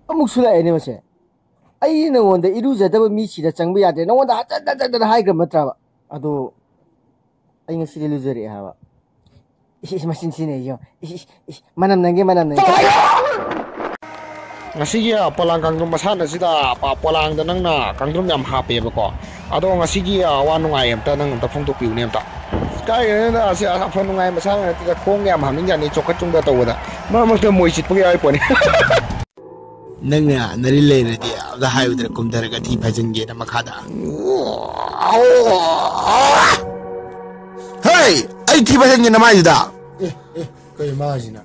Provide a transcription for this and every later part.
amuk sulai ne mase ai nangonda irujadaba mi sida changba yade nangonda hata hai gram matraba ado ai ngasi lujari hawa is masin sine yo manam nange ngasi ya polang kangdum masana sida pa polang da nangna kangdum yam hape ba ko ado ngasi gi wa nungai amta nang amta phongtok piu ne amta kai na ase a phon nungai masana ti khong yam ham ning yani chokat chung da tawda ma ma te moi chit pu ai poni nangna nari le na dia da hayu da kum dar ga thi phajin ge na makhada hey ai thi phajin ge na mai da kai ma jina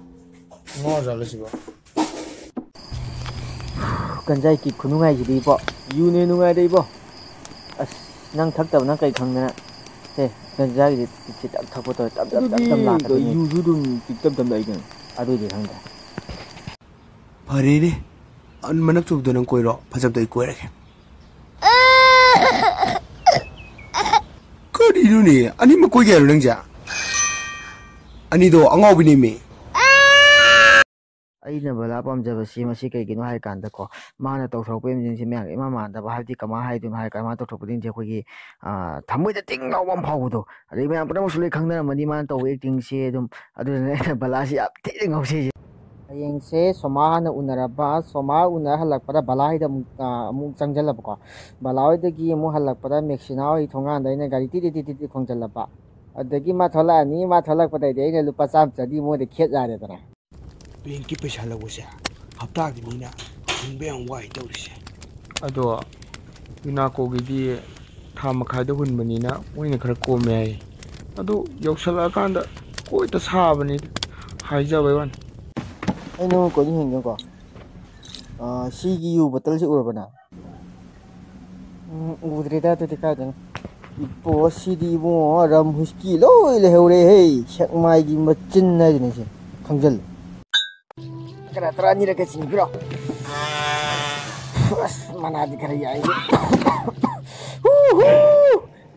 ngo ra la si ba ganjai ki khunungai ji bo yu ne nungai dei bo as nang thak tab nang kai khang na he ganjai ji ti tak thak bo to tab la ka yu ju dum ti tab dai ga adu ji khang da pare re an manak chuk do nang koi ro phajab dai koi ra ke kari nu ni ani ma koi ga ro nang ja ani do angau bi ni me aina bala pamjaba si masi kai gino hai kan da ko mana to thok pem jing si mek ima ma da ba di kama hai dun hai ka ma to thok din je ko gi thamui da ting naw bam phau do ri ma pram sule khang na mani man to acting si dum adu ne bala si ap ti ngau si ayeng se soma na unaraba soma unar halak pada bala hai da mu changjal ba ko bala hai da gi mu halak pada mexina hai thongan da ne gari ti khongjal ba adagi ma thola ni ma tholak pada de ne lupa cham chadi mo de khet ja de tara Benki pesa lagu saya, hafta di mina, yang wai tahu sih. ado ina ko gi di tham khai da hun bani na moina khar ko me ado yoksala kan da koi ta sa bani hai ja bai wan ai no ko ni heng ko si gi yu bottle si ur bana udre da to ka da ipo si di mo ram huski loi le hore hey shak mai gi machin na ni se khangjal kara trani ra ka sin bro mana di kar ya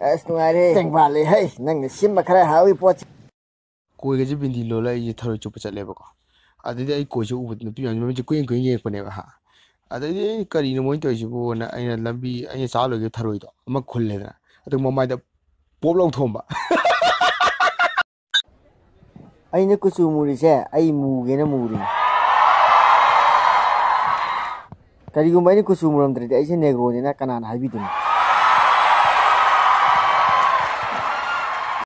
as nuare teng bale hey nang sim khara hawi po Koi gaji bindi lola ye tharo chupa chale ba ko. Adai ai koi chu ubut na pi ma ji kuin ye ko ne ba ha. Adai kari no moi to ji bo na ai na lambi ai sa lo ge tharo do ma khul le da. Adu mamai da pop long thom ba. ai ne ku chu muri se ai mu ge na muri kari gum ai ne ku chu muram dre ai se negro ne na kanan habi dun